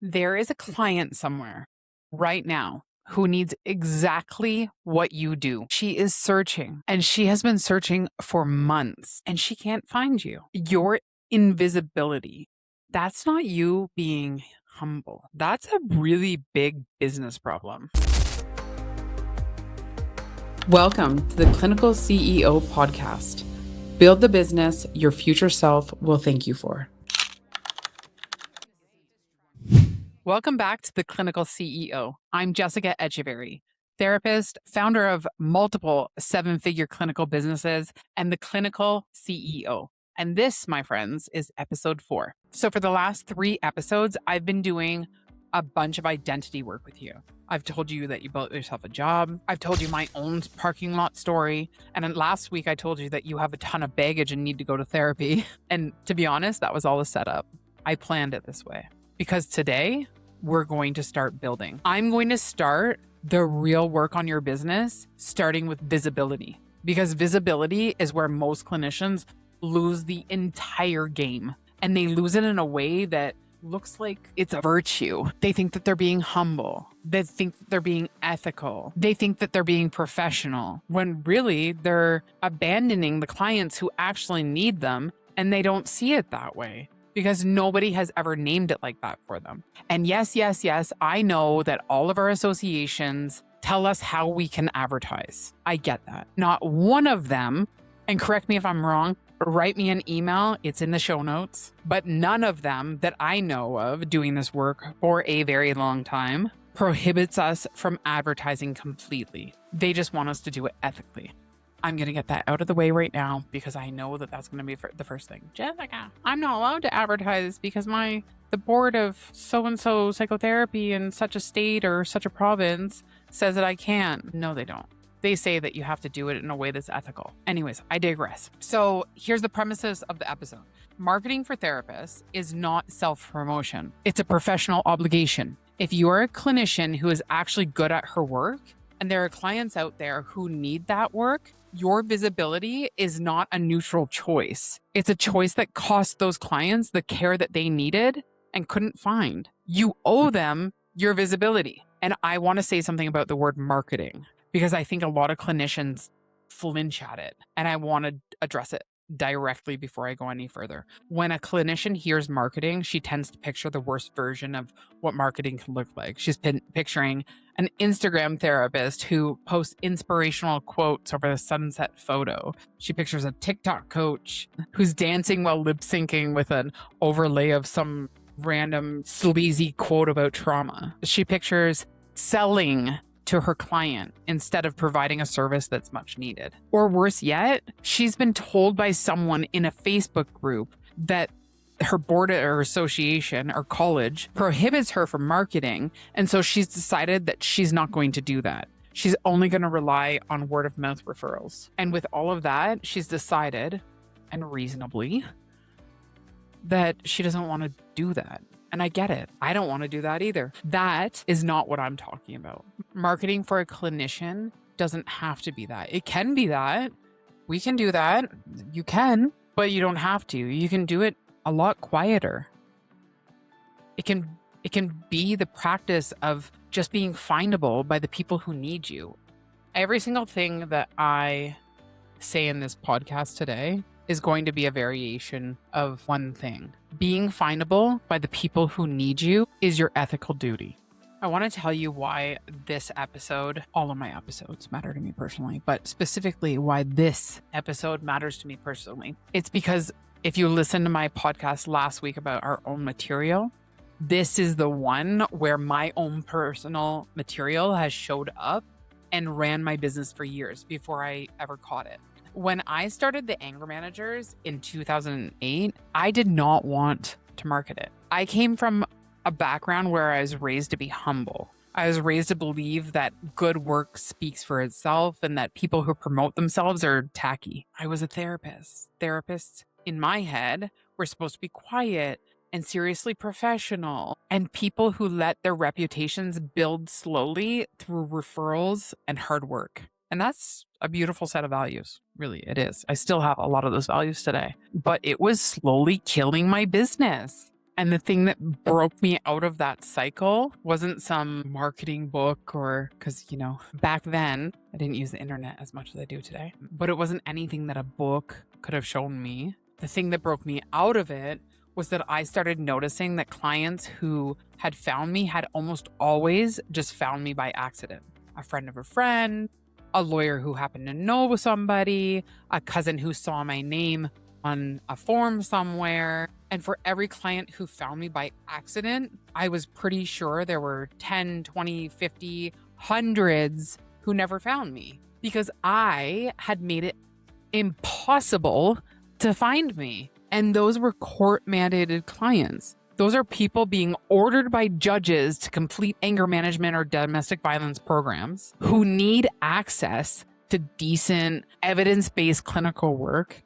There is a client somewhere right now who needs exactly what you do. She is searching, and she has been searching for months, and she can't find you. Your invisibility, that's not you being humble. That's a really big business problem. Welcome to the Clinical CEO podcast. Build the business your future self will thank you for. Welcome back to the Clinical CEO. I'm Jessica Echeverry, therapist, founder of multiple seven-figure clinical businesses, and the Clinical CEO. And this, my friends, is episode 4. So for the last 3 episodes, I've been doing a bunch of identity work with you. I've told you that you built yourself a job. I've told you my own parking lot story. And then last week, I told you that you have a ton of baggage and need to go to therapy. And to be honest, that was all a setup. I planned it this way. Because today, we're going to start building. I'm going to start the real work on your business, starting with visibility. Because visibility is where most clinicians lose the entire game. And they lose it in a way that looks like it's a virtue. They think that they're being humble. They think that they're being ethical. They think that they're being professional, when really they're abandoning the clients who actually need them, and they don't see it that way. Because nobody has ever named it like that for them. And yes, I know that all of our associations tell us how we can advertise. I get that. Not one of them, and correct me if I'm wrong, write me an email, it's in the show notes, but none of them that I know of doing this work for a very long time prohibits us from advertising completely. They just want us to do it ethically. I'm going to get that out of the way right now because I know that that's going to be the first thing. Jessica, I'm not allowed to advertise because the board of so-and-so psychotherapy in such a state or such a province says that I can. No, they don't. They say that you have to do it in a way that's ethical. Anyways, I digress. So here's the premises of the episode. Marketing for therapists is not self-promotion. It's a professional obligation. If you're a clinician who is actually good at her work, and there are clients out there who need that work, your visibility is not a neutral choice. It's a choice that cost those clients the care that they needed and couldn't find. You owe them your visibility. And I want to say something about the word marketing because I think a lot of clinicians flinch at it. And I want to address it directly before I go any further. When a clinician hears marketing, she tends to picture the worst version of what marketing can look like. She's picturing an Instagram therapist who posts inspirational quotes over a sunset photo. She pictures a TikTok coach who's dancing while lip syncing with an overlay of some random sleazy quote about trauma. She pictures selling to her client instead of providing a service that's much needed. Or worse yet, she's been told by someone in a Facebook group that her board or association or college prohibits her from marketing. And so she's decided that she's not going to do that. She's only going to rely on word of mouth referrals. And with all of that, she's decided, and reasonably, that she doesn't want to do that. And I get it. I don't want to do that either. That is not what I'm talking about. Marketing for a clinician doesn't have to be that. It can be that. We can do that. You can, but you don't have to. You can do it a lot quieter. It can be the practice of just being findable by the people who need you. Every single thing that I say in this podcast today is going to be a variation of one thing. Being findable by the people who need you is your ethical duty. I want to tell you why this episode, all of my episodes matter to me personally, but specifically why this episode matters to me personally. It's because if you listened to my podcast last week about our own material, this is the one where my own personal material has showed up and ran my business for years before I ever caught it. When I started the Anger Managers in 2008, I did not want to market it. I came from a background where I was raised to be humble. I was raised to believe that good work speaks for itself and that people who promote themselves are tacky. I was a therapist. Therapists, in my head, were supposed to be quiet and seriously professional, and people who let their reputations build slowly through referrals and hard work. And that's a beautiful set of values. Really, it is. I still have a lot of those values today, but it was slowly killing my business. And the thing that broke me out of that cycle wasn't some marketing book because, back then I didn't use the internet as much as I do today, but it wasn't anything that a book could have shown me. The thing that broke me out of it was that I started noticing that clients who had found me had almost always just found me by accident. A friend of a friend, a lawyer who happened to know somebody, a cousin who saw my name on a form somewhere. And for every client who found me by accident, I was pretty sure there were 10, 20, 50, hundreds who never found me because I had made it impossible to find me. And those were court-mandated clients. Those are people being ordered by judges to complete anger management or domestic violence programs who need access to decent evidence-based clinical work.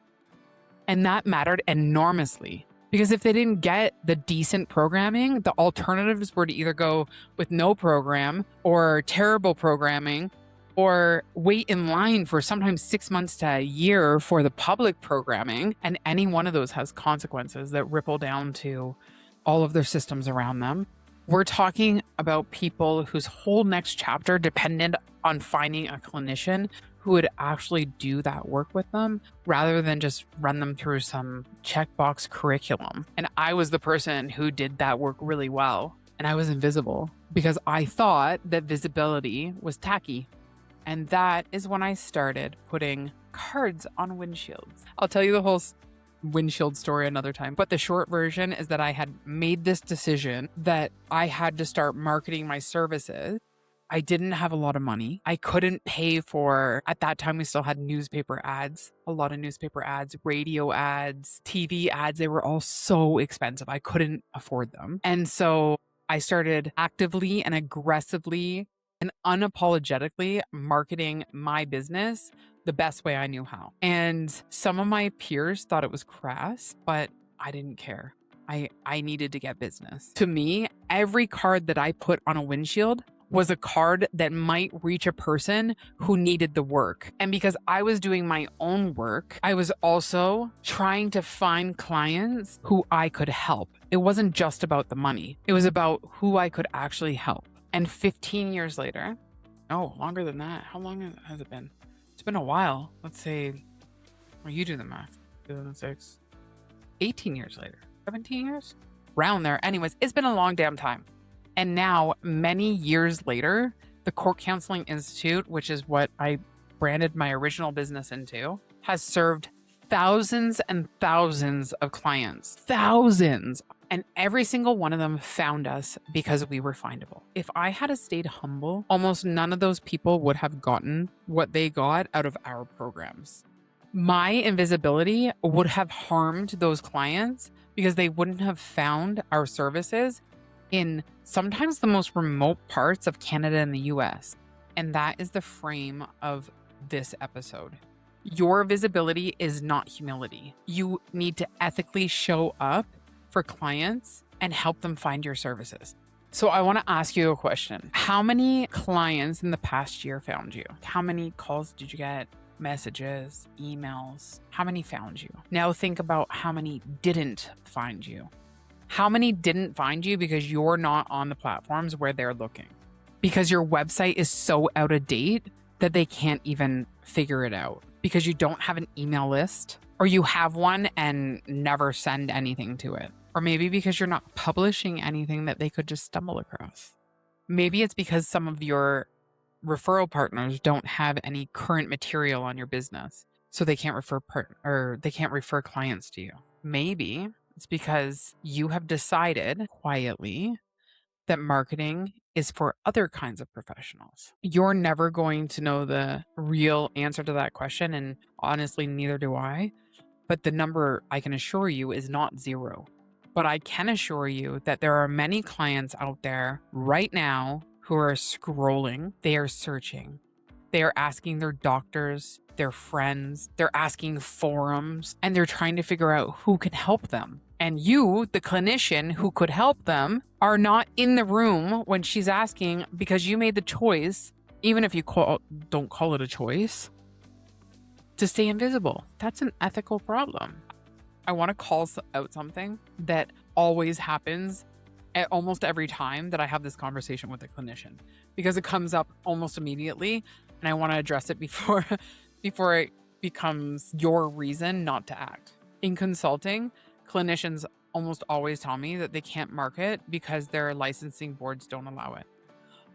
And that mattered enormously because if they didn't get the decent programming, the alternatives were to either go with no program or terrible programming or wait in line for sometimes 6 months to a year for the public programming. And any one of those has consequences that ripple down to all of their systems around them. We're talking about people whose whole next chapter depended on finding a clinician who would actually do that work with them rather than just run them through some checkbox curriculum. And I was the person who did that work really well. And I was invisible because I thought that visibility was tacky. And that is when I started putting cards on windshields. I'll tell you the whole windshield story another time. But the short version is that I had made this decision that I had to start marketing my services. I didn't have a lot of money. I couldn't pay for, at that time, we still had newspaper ads, a lot of newspaper ads, radio ads, TV ads. They were all so expensive. I couldn't afford them. And so I started actively and aggressively and unapologetically marketing my business the best way I knew how. And some of my peers thought it was crass, but I didn't care. I needed to get business. To me, every card that I put on a windshield was a card that might reach a person who needed the work. And because I was doing my own work, I was also trying to find clients who I could help. It wasn't just about the money. It was about who I could actually help. And 15 years later, longer than that. How long has it been? It's been a while. Let's say, you do the math. 2006, 18 years later, 17 years? Around there. Anyways, it's been a long damn time. And now, many years later, the Court Counseling Institute, which is what I branded my original business into, has served thousands and thousands of clients. Thousands. And every single one of them found us because we were findable. If I had stayed humble, almost none of those people would have gotten what they got out of our programs. My invisibility would have harmed those clients because they wouldn't have found our services in sometimes the most remote parts of Canada and the US. And that is the frame of this episode. Your visibility is not humility. You need to ethically show up for clients and help them find your services. So I want to ask you a question. How many clients in the past year found you? How many calls did you get? Messages, emails? How many found you? Now think about how many didn't find you. How many didn't find you because you're not on the platforms where they're looking? Because your website is so out of date that they can't even figure it out. Because you don't have an email list, or you have one and never send anything to it. Or maybe because you're not publishing anything that they could just stumble across. Maybe it's because some of your referral partners don't have any current material on your business, so they can't refer clients to you. Maybe it's because you have decided quietly that marketing is for other kinds of professionals. You're never going to know the real answer to that question, and honestly, neither do I. But the number I can assure you is not 0. But I can assure you that there are many clients out there right now who are scrolling, they are searching, they are asking their doctors, their friends, they're asking forums, and they're trying to figure out who can help them. And you, the clinician who could help them, are not in the room when she's asking because you made the choice, even if you don't call it a choice, to stay invisible. That's an ethical problem. I want to call out something that always happens at almost every time that I have this conversation with a clinician, because it comes up almost immediately and I want to address it before it becomes your reason not to act. In consulting, clinicians almost always tell me that they can't market because their licensing boards don't allow it,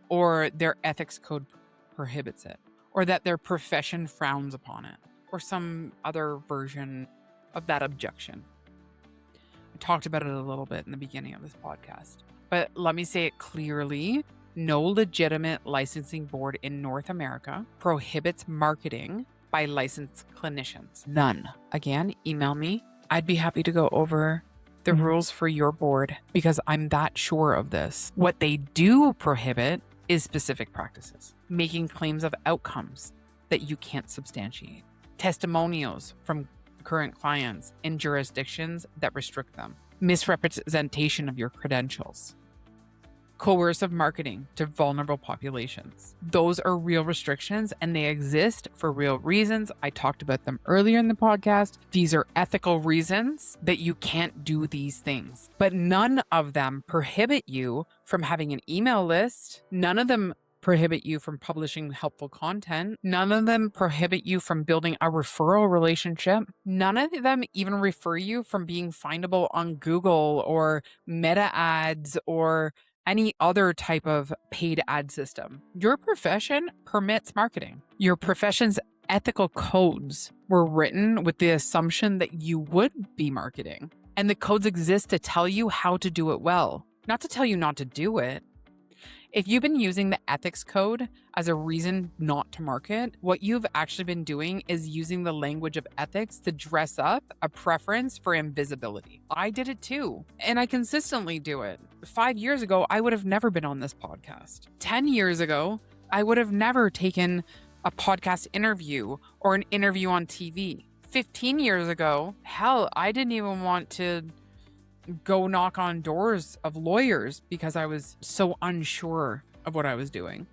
or their ethics code prohibits it, or that their profession frowns upon it, or some other version of that objection. I talked about it a little bit in the beginning of this podcast, but let me say it clearly. No legitimate licensing board in North America prohibits marketing by licensed clinicians. None. Again, email me. I'd be happy to go over the rules for your board because I'm that sure of this. What they do prohibit is specific practices, making claims of outcomes that you can't substantiate, testimonials from current clients in jurisdictions that restrict them, misrepresentation of your credentials, coercive marketing to vulnerable populations. Those are real restrictions and they exist for real reasons. I talked about them earlier in the podcast. These are ethical reasons that you can't do these things, but none of them prohibit you from having an email list. None of them prohibit you from publishing helpful content. None of them prohibit you from building a referral relationship. None of them even refer you from being findable on Google or Meta ads or any other type of paid ad system. Your profession permits marketing. Your profession's ethical codes were written with the assumption that you would be marketing. And the codes exist to tell you how to do it well, not to tell you not to do it. If you've been using the ethics code as a reason not to market, what you've actually been doing is using the language of ethics to dress up a preference for invisibility. I did it too, and I consistently do it. 5 years ago, I would have never been on this podcast. 10 years ago, I would have never taken a podcast interview or an interview on TV. 15 years ago, hell, I didn't even want to go knock on doors of lawyers because I was so unsure of what I was doing.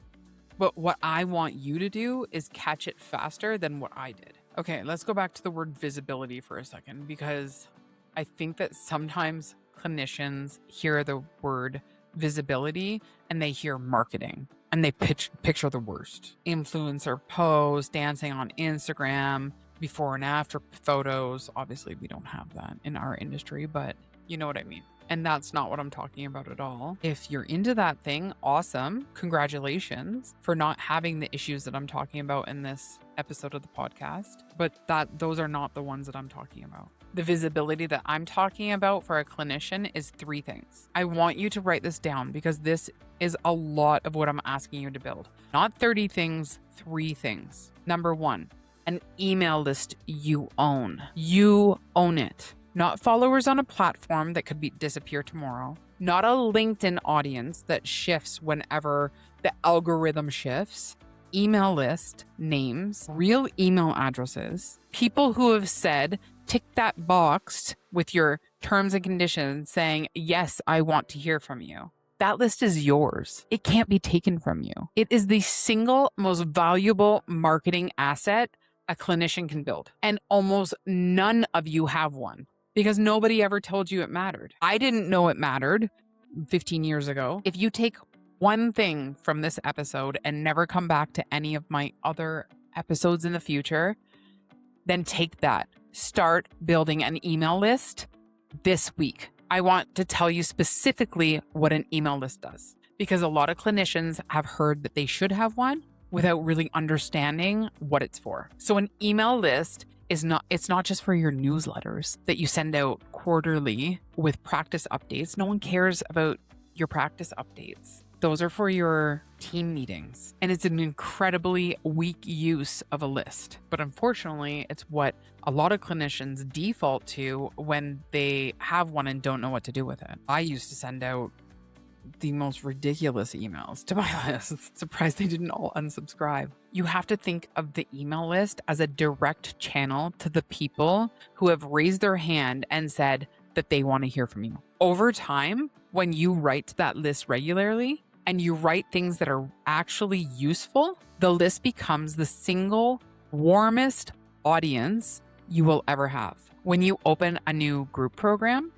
But what I want you to do is catch it faster than what I did. Okay, let's go back to the word visibility for a second, because I think that sometimes clinicians hear the word visibility and they hear marketing and they picture the worst. Influencer posts, dancing on Instagram, before and after photos. Obviously, we don't have that in our industry, but you know what I mean. And that's not what I'm talking about at all. If you're into that thing, awesome. Congratulations for not having the issues that I'm talking about in this episode of the podcast. But those are not the ones that I'm talking about. The visibility that I'm talking about for a clinician is 3 things. I want you to write this down because this is a lot of what I'm asking you to build. Not 30 things, 3 things. Number 1, an email list you own. You own it. Not followers on a platform that could disappear tomorrow. Not a LinkedIn audience that shifts whenever the algorithm shifts. Email list, names, real email addresses, people who have said, tick that box with your terms and conditions saying, yes, I want to hear from you. That list is yours. It can't be taken from you. It is the single most valuable marketing asset a clinician can build. And almost none of you have one, because nobody ever told you it mattered. I didn't know it mattered 15 years ago. If you take one thing from this episode and never come back to any of my other episodes in the future, then take that. Start building an email list this week. I want to tell you specifically what an email list does, because a lot of clinicians have heard that they should have one without really understanding what it's for. So an email list it's not just for your newsletters that you send out quarterly with practice updates. No one cares about your practice updates. Those are for your team meetings. And it's an incredibly weak use of a list. But unfortunately, it's what a lot of clinicians default to when they have one and don't know what to do with it. I used to send out the most ridiculous emails to my list. Surprised they didn't all unsubscribe. You have to think of the email list as a direct channel to the people who have raised their hand and said that they want to hear from you. Over time, when you write that list regularly and you write things that are actually useful, the list becomes the single warmest audience you will ever have. When you open a new group program,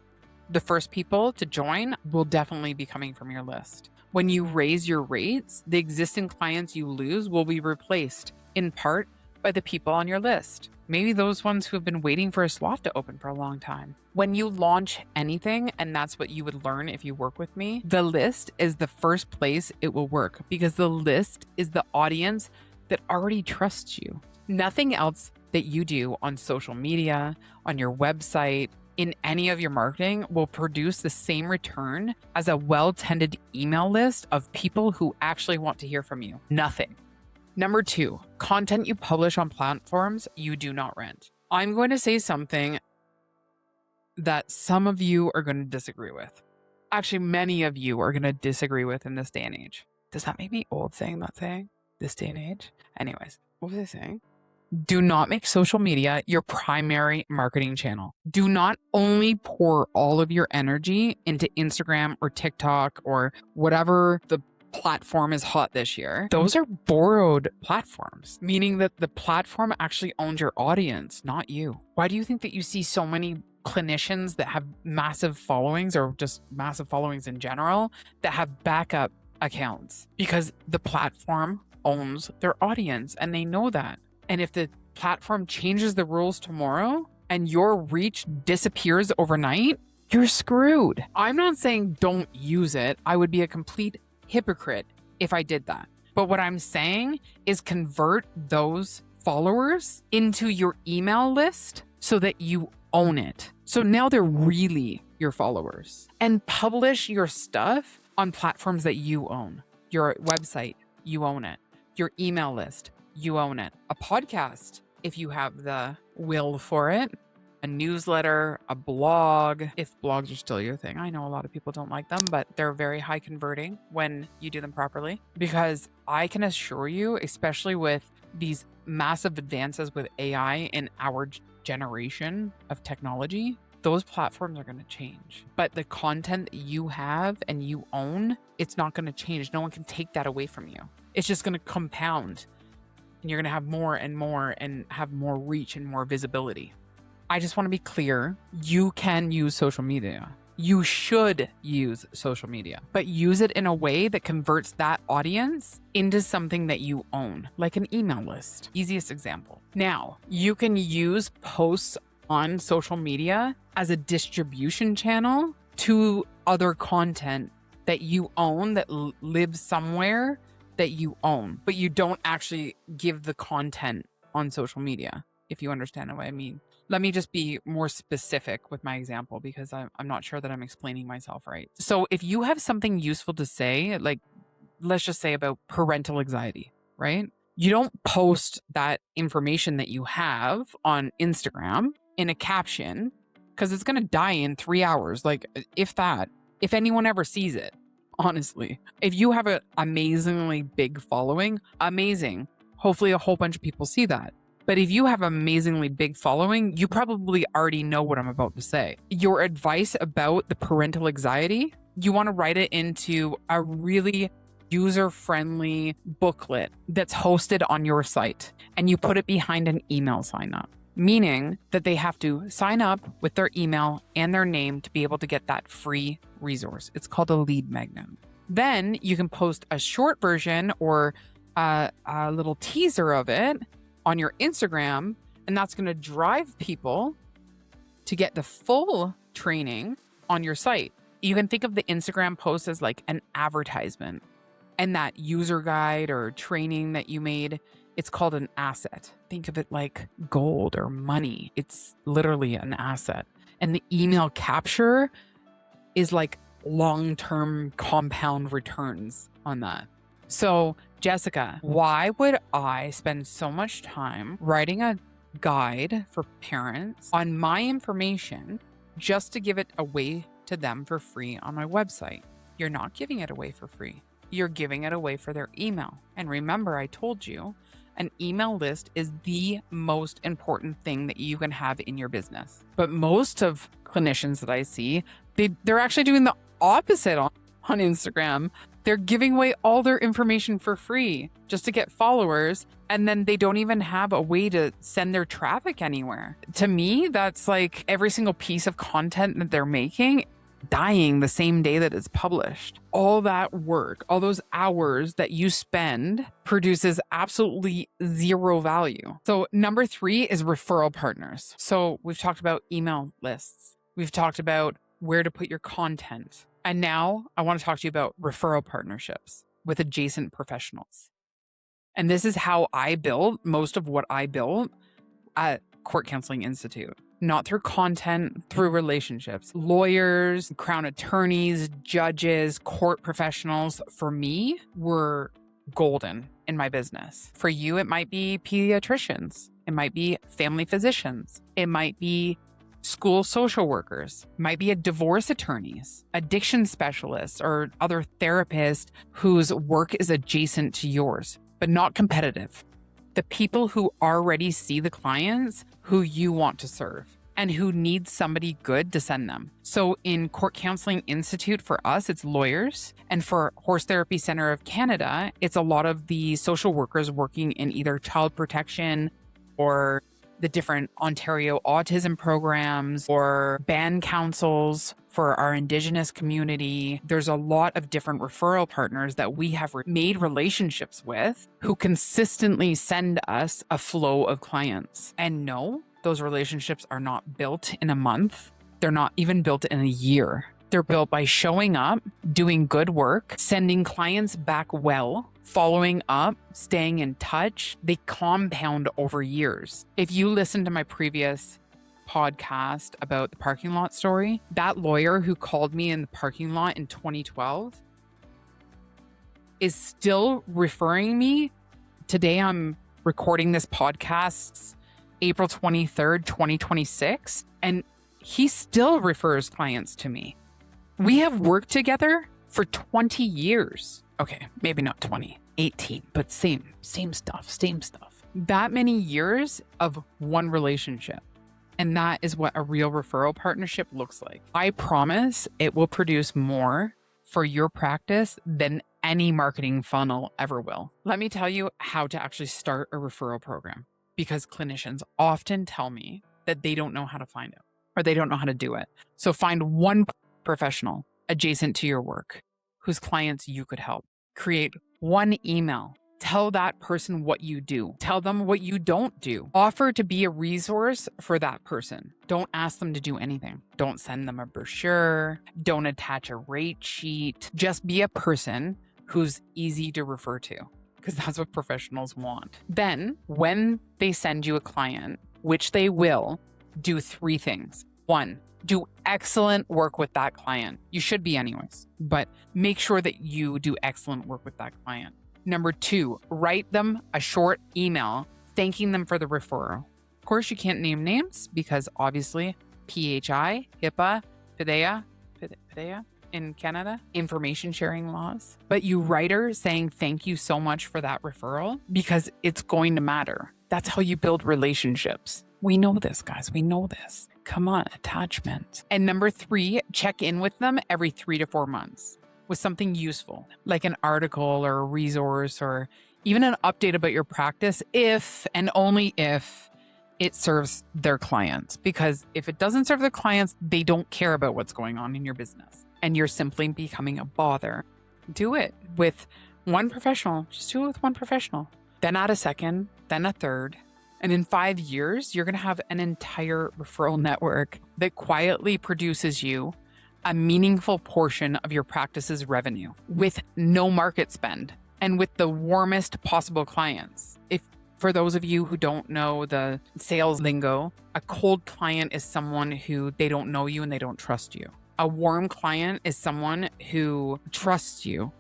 the first people to join will definitely be coming from your list. When you raise your rates, the existing clients you lose will be replaced in part by the people on your list. Maybe those ones who have been waiting for a slot to open for a long time. When you launch anything, and that's what you would learn if you work with me, the list is the first place it will work because the list is the audience that already trusts you. Nothing else that you do on social media, on your website, in any of your marketing will produce the same return as a well-tended email list of people who actually want to hear from you. Nothing. Number 2, content you publish on platforms you do not rent. I'm going to say something that some of you are going to disagree with. Actually, many of you are going to disagree with in this day and age. Does that make me old saying that saying? This day and age? Anyways, what was I saying? Do not make social media your primary marketing channel. Do not only pour all of your energy into Instagram or TikTok or whatever the platform is hot this year. Those are borrowed platforms, meaning that the platform actually owns your audience, not you. Why do you think that you see so many clinicians that have massive followings or just massive followings in general that have backup accounts? Because the platform owns their audience and they know that. And if the platform changes the rules tomorrow and your reach disappears overnight, you're screwed. I'm not saying don't use it. I would be a complete hypocrite if I did that. But what I'm saying is convert those followers into your email list so that you own it. So now they're really your followers. And publish your stuff on platforms that you own. Your website, you own it. Your email list, you own it. A podcast, if you have the will for it. A newsletter, a blog, if blogs are still your thing. I know a lot of people don't like them, but they're very high converting when you do them properly. Because I can assure you, especially with these massive advances with AI in our generation of technology, those platforms are going to change. But the content that you have and you own, it's not going to change. No one can take that away from you. It's just going to compound. And you're going to have more and more and have more reach and more visibility. I just want to be clear. You can use social media. You should use social media, but use it in a way that converts that audience into something that you own, like an email list. Easiest example. Now, you can use posts on social media as a distribution channel to other content that you own that lives somewhere that you own, but you don't actually give the content on social media, if you understand what I mean. Let me just be more specific with my example because I'm not sure that I'm explaining myself right. So if you have something useful to say, like let's just say about parental anxiety, right? You don't post that information that you have on Instagram in a caption because it's going to die in 3 hours. Like if anyone ever sees it, honestly. If you have an amazingly big following, amazing. Hopefully a whole bunch of people see that. But if you have an amazingly big following, you probably already know what I'm about to say. Your advice about the parental anxiety, you want to write it into a really user-friendly booklet that's hosted on your site. And you put it behind an email sign up, meaning that they have to sign up with their email and their name to be able to get that free resource. It's called a lead magnet. Then you can post a short version or a little teaser of it on your Instagram, and that's going to drive people to get the full training on your site. You can think of the Instagram post as like an advertisement, and that user guide or training that you made, it's called an asset. Think of it like gold or money. It's literally an asset. And the email capture is like long-term compound returns on that. So Jessica, why would I spend so much time writing a guide for parents on my information just to give it away to them for free on my website? You're not giving it away for free. You're giving it away for their email. And remember, I told you, an email list is the most important thing that you can have in your business. But most of clinicians that I see, they're actually doing the opposite on Instagram. They're giving away all their information for free just to get followers. And then they don't even have a way to send their traffic anywhere. To me, that's like every single piece of content that they're making dying the same day that it's published. All that work, all those hours that you spend produces absolutely zero value. So number 3 is referral partners. So we've talked about email lists. We've talked about where to put your content. And now I want to talk to you about referral partnerships with adjacent professionals. And this is how I built most of what I built at Court Counseling Institute. Not through content, through relationships. Lawyers, crown attorneys, judges, court professionals, for me, were golden in my business. For you, it might be pediatricians. It might be family physicians. It might be school social workers, might be a divorce attorneys, addiction specialists, or other therapists whose work is adjacent to yours, but not competitive. The people who already see the clients who you want to serve and who need somebody good to send them. So in Court Counseling Institute, for us, it's lawyers. And for Horse Therapy Center of Canada, it's a lot of the social workers working in either child protection or the different Ontario autism programs or band councils for our Indigenous community. There's a lot of different referral partners that we have made relationships with who consistently send us a flow of clients. And no, those relationships are not built in a month. They're not even built in a year. They're built by showing up, doing good work, sending clients back well, following up, staying in touch. They compound over years. If you listen to my previous podcast about the parking lot story, that lawyer who called me in the parking lot in 2012 is still referring me. Today, I'm recording this podcast April 23rd, 2026, and he still refers clients to me. We have worked together for 20 years. Okay, maybe not 20, 18, but same stuff. That many years of one relationship. And that is what a real referral partnership looks like. I promise it will produce more for your practice than any marketing funnel ever will. Let me tell you how to actually start a referral program, because clinicians often tell me that they don't know how to find it or they don't know how to do it. So find one professional adjacent to your work whose clients you could help. Create one email. Tell that person what you do. Tell them what you don't do. Offer to be a resource for that person. Don't ask them to do anything. Don't send them a brochure. Don't attach a rate sheet. Just be a person who's easy to refer to, because that's what professionals want. Then, when they send you a client, which they will, do 3 things. 1, do excellent work with that client. You should be anyways, but make sure that you do excellent work with that client. Number 2, write them a short email thanking them for the referral. Of course, you can't name names because obviously PHI, HIPAA, PDEA in Canada, information sharing laws. But you write her saying thank you so much for that referral, because it's going to matter. That's how you build relationships. We know this, guys. We know this. Come on, attachment. And number 3, check in with them every 3 to 4 months with something useful, like an article or a resource or even an update about your practice, if and only if it serves their clients. Because if it doesn't serve their clients, they don't care about what's going on in your business and you're simply becoming a bother. Do it with one professional. Just do it with one professional. Then add a second, then a third. And in 5 years, you're going to have an entire referral network that quietly produces you a meaningful portion of your practice's revenue with no market spend and with the warmest possible clients. If for those of you who don't know the sales lingo, a cold client is someone who they don't know you and they don't trust you. A warm client is someone who trusts you.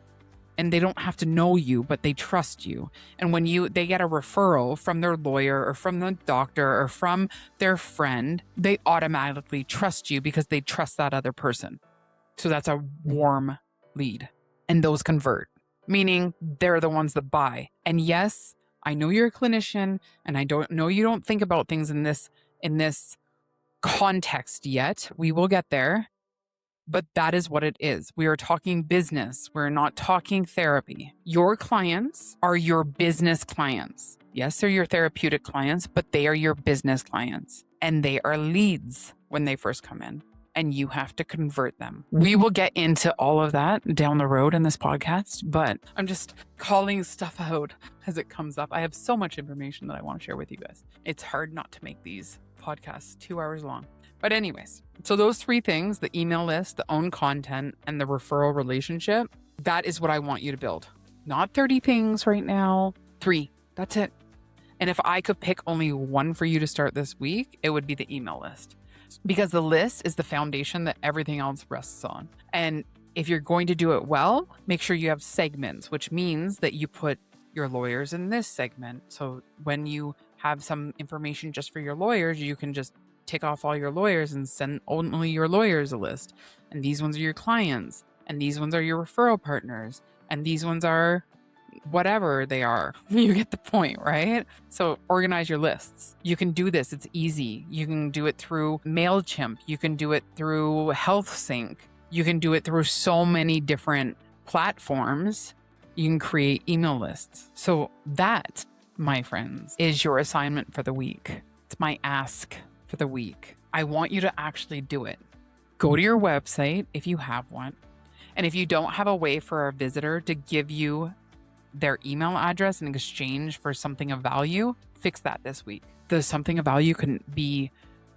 And they don't have to know you, but they trust you. And when they get a referral from their lawyer or from the doctor or from their friend, they automatically trust you because they trust that other person. So that's a warm lead. And those convert, meaning they're the ones that buy. And yes, I know you're a clinician and I don't know you don't think about things in this context yet. We will get there. But that is what it is. We are talking business. We're not talking therapy. Your clients are your business clients. Yes, they're your therapeutic clients, but they are your business clients. And they are leads when they first come in. and you have to convert them. We will get into all of that down the road in this podcast, but I'm just calling stuff out as it comes up. I have so much information that I want to share with you guys. It's hard not to make these podcasts 2 hours long. But anyways, so those 3 things, the email list, the own content, and the referral relationship, that is what I want you to build. Not 30 things right now, 3. That's it. And if I could pick only one for you to start this week, it would be the email list. Because the list is the foundation that everything else rests on. And if you're going to do it well, make sure you have segments, which means that you put your lawyers in this segment. So when you have some information just for your lawyers, you can just tick off all your lawyers and send only your lawyers a list. And these ones are your clients. And these ones are your referral partners. And these ones are whatever they are. You get the point, right? So organize your lists. You can do this. It's easy. You can do it through MailChimp. You can do it through HealthSync. You can do it through so many different platforms. You can create email lists. So that, my friends, is your assignment for the week. It's my ask for the week. I want you to actually do it. Go to your website if you have one. And if you don't have a way for a visitor to give you their email address in exchange for something of value, fix that this week. The something of value can be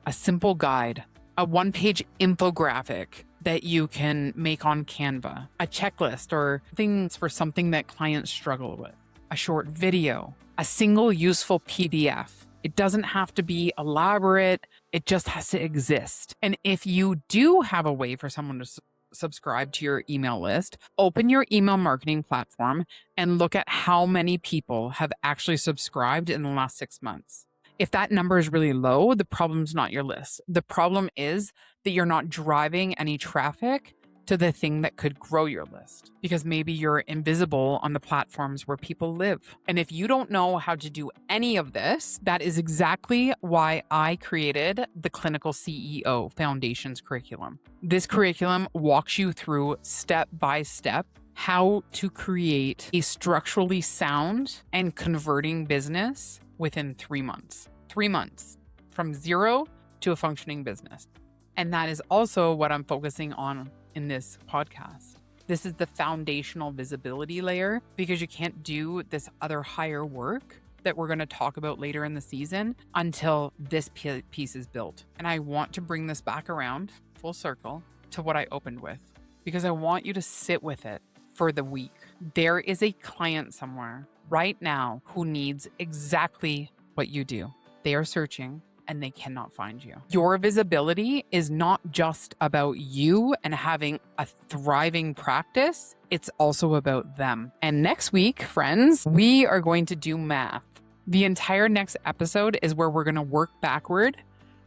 a simple guide, a 1-page infographic that you can make on Canva, a checklist or things for something that clients struggle with, a short video, a single useful PDF. It doesn't have to be elaborate. It just has to exist. And if you do have a way for someone to subscribe to your email list, open your email marketing platform and look at how many people have actually subscribed in the last 6 months. If that number is really low, the problem's not your list. The problem is that you're not driving any traffic to the thing that could grow your list, because maybe you're invisible on the platforms where people live. And if you don't know how to do any of this, that is exactly why I created the Clinical CEO Foundations curriculum. This curriculum walks you through step by step how to create a structurally sound and converting business within 3 months. 3 months from zero to a functioning business. And that is also what I'm focusing on in this podcast. This is the foundational visibility layer, because you can't do this other higher work that we're going to talk about later in the season until this piece is built. And I want to bring this back around full circle to what I opened with, because I want you to sit with it for the week. There is a client somewhere right now who needs exactly what you do. They are searching and they cannot find you. Your visibility is not just about you and having a thriving practice. It's also about them. And next week, friends, we are going to do math. The entire next episode is where we're going to work backward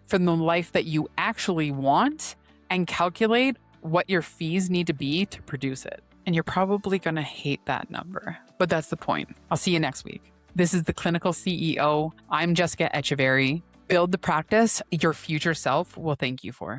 from the life that you actually want and calculate what your fees need to be to produce it. And you're probably going to hate that number, but that's the point. I'll see you next week. This is the Clinical CEO. I'm Jessica Echeverry. Build the practice your future self will thank you for.